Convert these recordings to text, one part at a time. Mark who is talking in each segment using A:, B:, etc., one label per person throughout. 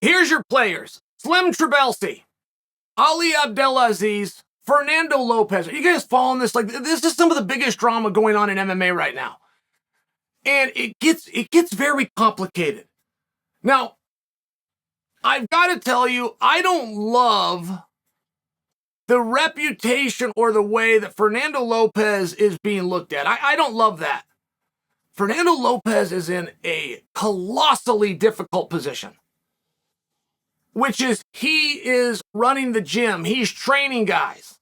A: Here's your players. Slim Trabelsi, Ali Abdelaziz, Fernando Lopez. Are you guys following this? Like, this is some of the biggest drama going on in MMA right now. And it gets very complicated. Now, I've got to tell you, I don't love the reputation or the way that Fernando Lopez is being looked at. I don't love that. Fernando Lopez is in a colossally difficult position, which is he is running the gym. He's training guys.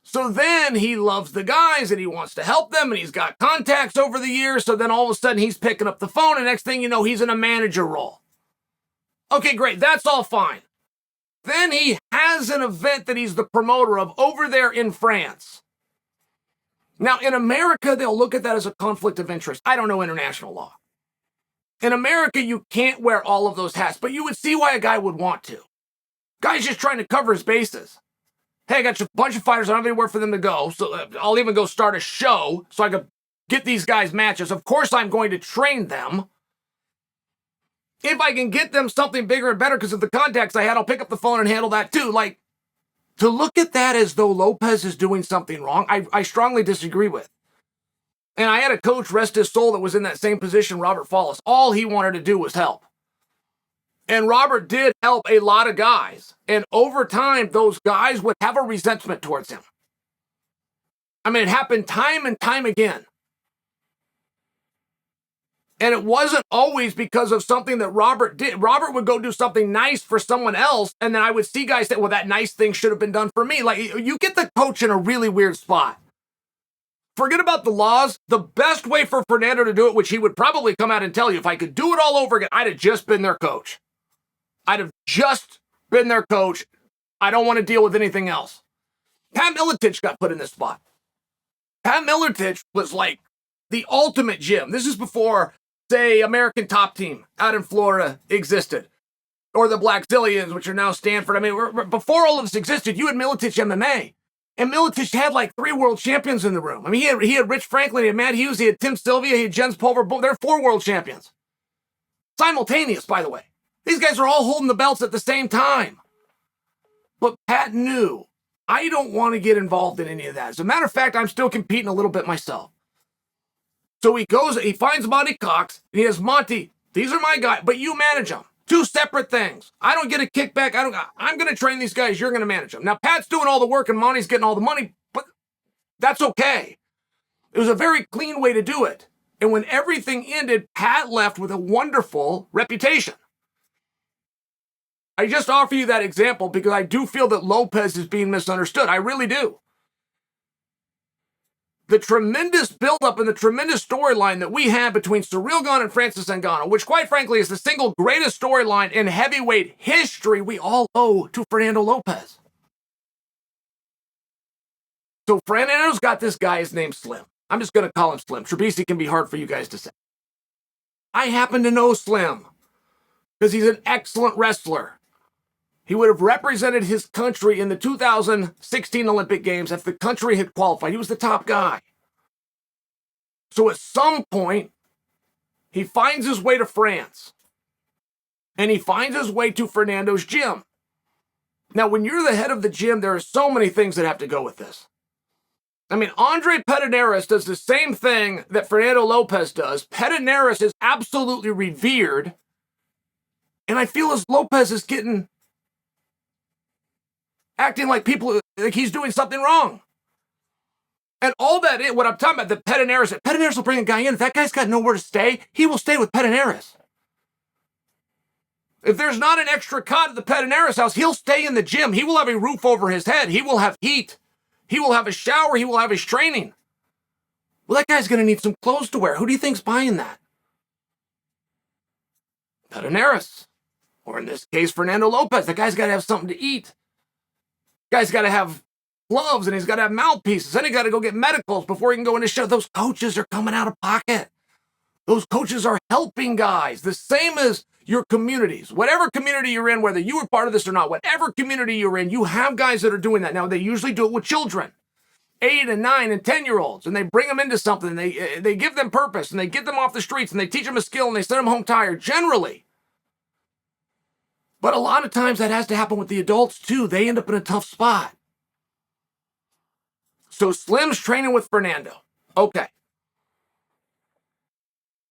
A: So then he loves the guys and he wants to help them and he's got contacts over the years. So then all of a sudden he's picking up the phone and next thing you know, he's in a manager role. Okay, great. That's all fine. Then he has an event that he's the promoter of over there in France. Now, in America, they'll look at that as a conflict of interest. I don't know international law. In America, you can't wear all of those hats, but you would see why a guy would want to. Guy's just trying to cover his bases. Hey, I got a bunch of fighters. I don't have anywhere for them to go, so I'll even go start a show so I could get these guys matches. Of course, I'm going to train them. If I can get them something bigger and better because of the contacts I had, I'll pick up the phone and handle that too. Like, to look at that as though Lopez is doing something wrong, I strongly disagree with. And I had a coach, rest his soul, that was in that same position, Robert Follis. All he wanted to do was help. And Robert did help a lot of guys. And over time, those guys would have a resentment towards him. I mean, it happened time and time again. And it wasn't always because of something that Robert did. Robert would go do something nice for someone else, and then I would see guys say, well, that nice thing should have been done for me. Like, you get the coach in a really weird spot. Forget about the laws. The best way for Fernando to do it, which he would probably come out and tell you, if I could do it all over again, I'd have just been their coach. I'd have just been their coach. I don't want to deal with anything else. Pat Miletich got put in this spot. Pat Miletich was like the ultimate gym. This is before, say, American Top Team out in Florida existed. Or the Black Zillions, which are now Stanford. I mean, before all of this existed, you had Miletich MMA. And Miletich had like 3 world champions in the room. I mean, he had Rich Franklin, he had Matt Hughes, he had Tim Sylvia, he had Jens Pulver. They're 4 world champions. Simultaneous, by the way. These guys are all holding the belts at the same time. But Pat knew, I don't want to get involved in any of that. As a matter of fact, I'm still competing a little bit myself. So he finds Monty Cox, and he has Monty, these are my guys, but you manage them. 2 separate things. I don't get a kickback. I'm going to train these guys. You're going to manage them. Now, Pat's doing all the work and Monty's getting all the money, but that's okay. It was a very clean way to do it. And when everything ended, Pat left with a wonderful reputation. I just offer you that example because I do feel that Lopez is being misunderstood. I really do. The tremendous buildup and the tremendous storyline that we had between Ciryl Gane and Francis Ngannou, which quite frankly is the single greatest storyline in heavyweight history, we all owe to Fernando Lopez. So Fernando's got this guy, his name's Slim. I'm just going to call him Slim. Trabisi can be hard for you guys to say. I happen to know Slim because he's an excellent wrestler. He would have represented his country in the 2016 Olympic Games if the country had qualified. He was the top guy. So at some point, he finds his way to France. And he finds his way to Fernando's gym. Now, when you're the head of the gym, there are so many things that have to go with this. I mean, Andre Pederneiras does the same thing that Fernando Lopez does. Pederneiras is absolutely revered. And I feel as Lopez is acting like he's doing something wrong. And all that is, what I'm talking about, the Pederneiras will bring a guy in. If that guy's got nowhere to stay, he will stay with Pederneiras. If there's not an extra cot at the Pederneiras house, he'll stay in the gym. He will have a roof over his head. He will have heat. He will have a shower. He will have his training. Well, that guy's going to need some clothes to wear. Who do you think's buying that? Pederneiras. Or in this case, Fernando Lopez. The guy's got to have something to eat. Guy's got to have gloves and he's got to have mouthpieces. Then he got to go get medicals before he can go in the show. Those coaches are coming out of pocket. Those coaches are helping guys. The same as your communities. Whatever community you're in, whether you were part of this or not, whatever community you're in, you have guys that are doing that. Now, they usually do it with children, 8 and 9 and 10-year-olds, and they bring them into something. They give them purpose, and they get them off the streets, and they teach them a skill, and they send them home tired, generally. But a lot of times that has to happen with the adults too. They end up in a tough spot. So Slim's training with Fernando. Okay.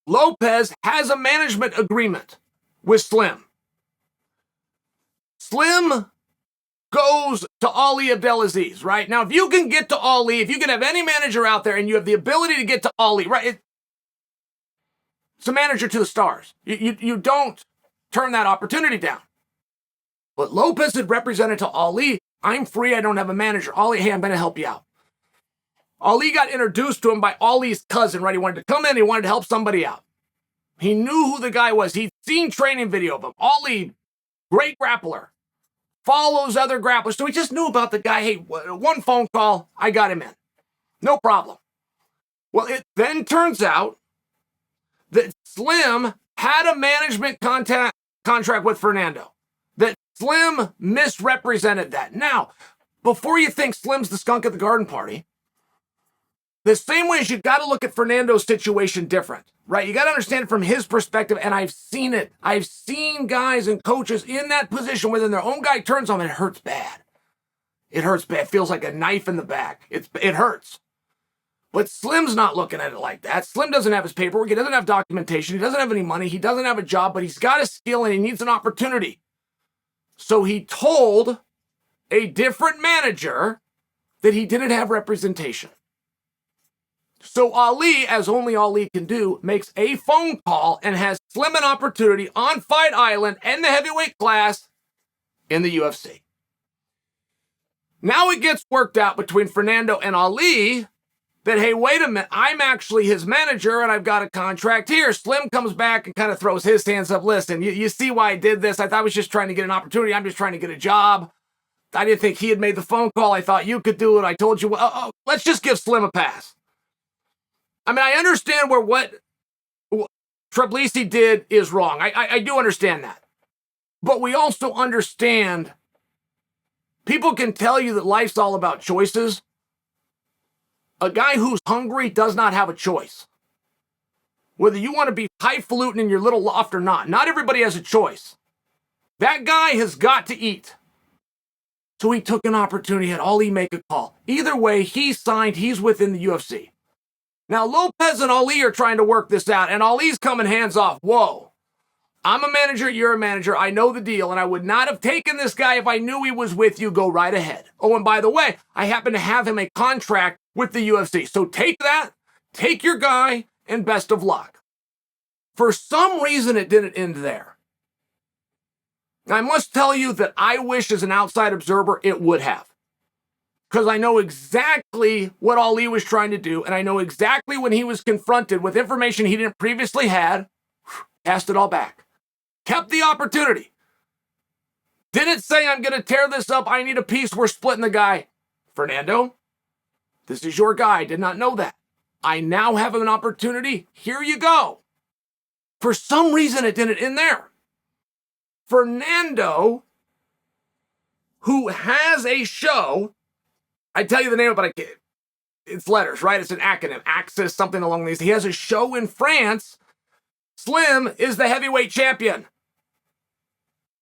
A: Lopez has a management agreement with Slim. Slim goes to Ali Abdelaziz, right? Now, if you can get to Ali, if you can have any manager out there and you have the ability to get to Ali, right? It's a manager to the stars. You don't turn that opportunity down. But Lopez had represented to Ali, I'm free, I don't have a manager. Ali, hey, I'm going to help you out. Ali got introduced to him by Ali's cousin, right? He wanted to come in, he wanted to help somebody out. He knew who the guy was. He'd seen training video of him. Ali, great grappler, follows other grapplers. So he just knew about the guy. Hey, one phone call, I got him in. No problem. Well, it then turns out that Slim had a management contract with Fernando. That Slim misrepresented that. Now, before you think Slim's the skunk at the garden party, the same way as you got to look at Fernando's situation different, right? You got to understand it from his perspective, and I've seen it. I've seen guys and coaches in that position where then their own guy turns on them, and it hurts bad. It hurts bad. It feels like a knife in the back. It hurts. But Slim's not looking at it like that. Slim doesn't have his paperwork. He doesn't have documentation. He doesn't have any money. He doesn't have a job, but he's got a skill, and he needs an opportunity. So he told a different manager that he didn't have representation. So Ali, as only Ali can do, makes a phone call and has Slim an opportunity on Fight Island and the heavyweight class in the UFC. Now it gets worked out between Fernando and Ali that, hey, wait a minute, I'm actually his manager and I've got a contract here. Slim comes back and kind of throws his hands up. Listen, you see why I did this? I thought I was just trying to get an opportunity. I'm just trying to get a job. I didn't think he had made the phone call. I thought you could do it. I told you, let's just give Slim a pass. I mean, I understand where what Tbilisi did is wrong. I do understand that. But we also understand people can tell you that life's all about choices. A guy who's hungry does not have a choice. Whether you want to be highfalutin in your little loft or not, not everybody has a choice. That guy has got to eat. So he took an opportunity, had Ali make a call. Either way, he signed, he's within the UFC. Now, Lopez and Ali are trying to work this out, and Ali's coming hands off. Whoa, I'm a manager, you're a manager, I know the deal, and I would not have taken this guy if I knew he was with you. Go right ahead. Oh, and by the way, I happen to have him a contract with the UFC. So take that, take your guy, and best of luck. For some reason, it didn't end there. I must tell you that I wish as an outside observer it would have. Because I know exactly what Ali was trying to do, and I know exactly when he was confronted with information he didn't previously had, cast it all back. Kept the opportunity. Didn't say, I'm going to tear this up, I need a piece, we're splitting the guy. Fernando, this is your guy, I did not know that. I now have an opportunity, here you go. For some reason, it didn't end there. Fernando, who has a show, I tell you the name of it, but I can't. It's letters, right? It's an acronym, Axis, something along these. He has a show in France. Slim is the heavyweight champion.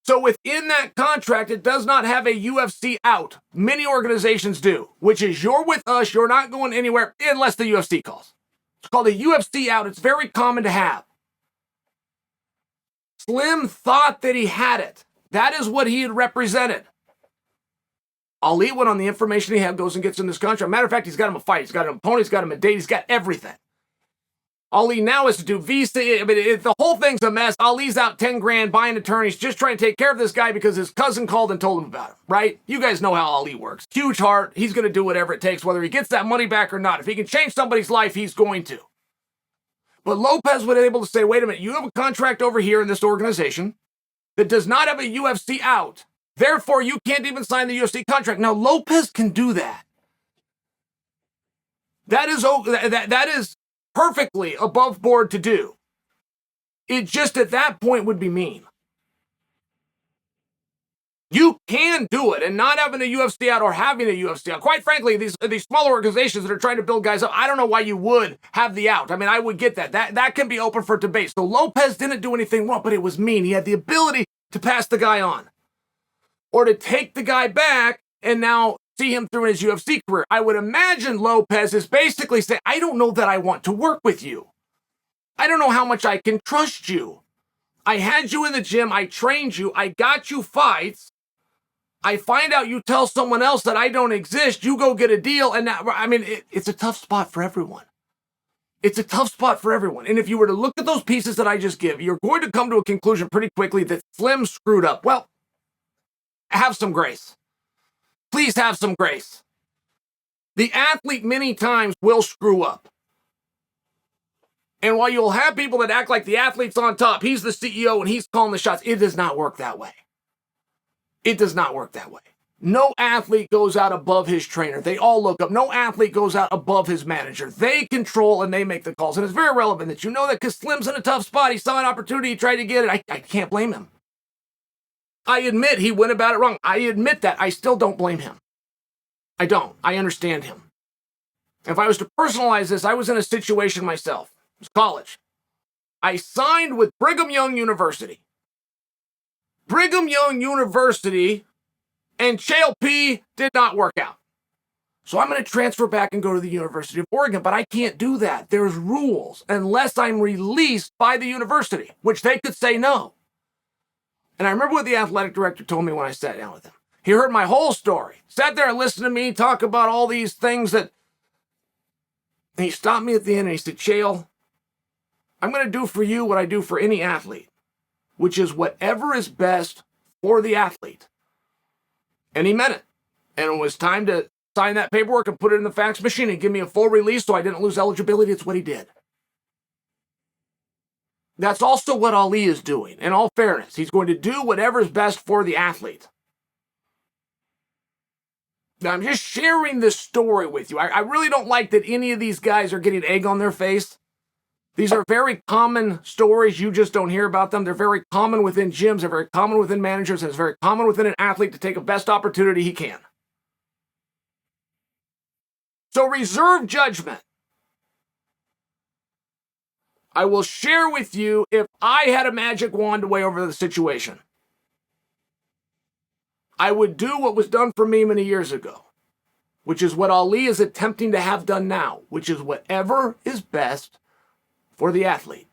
A: So within that contract, it does not have a UFC out. Many organizations do, which is you're with us, you're not going anywhere unless the UFC calls. It's called a UFC out. It's very common to have. Slim thought that he had it. That is what he had represented. Ali went on the information he had, goes and gets in this contract. Matter of fact, he's got him a fight. He's got an opponent. He's got him a date. He's got everything. Ali now has to do visa. I mean, the whole thing's a mess. Ali's out 10 grand buying attorneys, just trying to take care of this guy because his cousin called and told him about him, right? You guys know how Ali works. Huge heart. He's going to do whatever it takes, whether he gets that money back or not. If he can change somebody's life, he's going to. But Lopez was able to say, wait a minute, you have a contract over here in this organization that does not have a UFC out. Therefore, you can't even sign the UFC contract. Now, Lopez can do that. That is perfectly above board to do. It just at that point would be mean. You can do it and not having a UFC out or having a UFC out. Quite frankly, these smaller organizations that are trying to build guys up, I don't know why you would have the out. I mean, I would get that. That can be open for debate. So Lopez didn't do anything wrong, but it was mean. He had the ability to pass the guy on, or to take the guy back and now see him through in his UFC career. I would imagine Lopez is basically saying, I don't know that I want to work with you. I don't know how much I can trust you. I had you in the gym. I trained you. I got you fights. I find out you tell someone else that I don't exist. You go get a deal. And now, I mean, it's a tough spot for everyone. It's a tough spot for everyone. And if you were to look at those pieces that I just give, you're going to come to a conclusion pretty quickly that Slim screwed up. Well, have some grace. Please have some grace. The athlete many times will screw up. And while you'll have people that act like the athlete's on top, he's the CEO and he's calling the shots, it does not work that way. It does not work that way. No athlete goes out above his trainer. They all look up. No athlete goes out above his manager. They control and they make the calls. And it's very relevant that you know that because Slim's in a tough spot. He saw an opportunity, he tried to get it. I can't blame him. I admit he went about it wrong. I admit that. I still don't blame him. I don't. I understand him. If I was to personalize this, I was in a situation myself. It was college. I signed with Brigham Young University. Brigham Young University and Chael P did not work out. So I'm going to transfer back and go to the University of Oregon, but I can't do that. There's rules unless I'm released by the university, which they could say no. And I remember what the athletic director told me when I sat down with him. He heard my whole story, sat there and listened to me talk about all these things and he stopped me at the end and he said, Chael, I'm going to do for you what I do for any athlete, which is whatever is best for the athlete. And he meant it. And it was time to sign that paperwork and put it in the fax machine and give me a full release so I didn't lose eligibility. It's what he did. That's also what Ali is doing. In all fairness, he's going to do whatever is best for the athlete. Now, I'm just sharing this story with you. I really don't like that any of these guys are getting egg on their face. These are very common stories. You just don't hear about them. They're very common within gyms. They're very common within managers. And it's very common within an athlete to take a best opportunity he can. So reserve judgment. I will share with you if I had a magic wand to weigh over the situation. I would do what was done for me many years ago, which is what Ali is attempting to have done now, which is whatever is best for the athlete.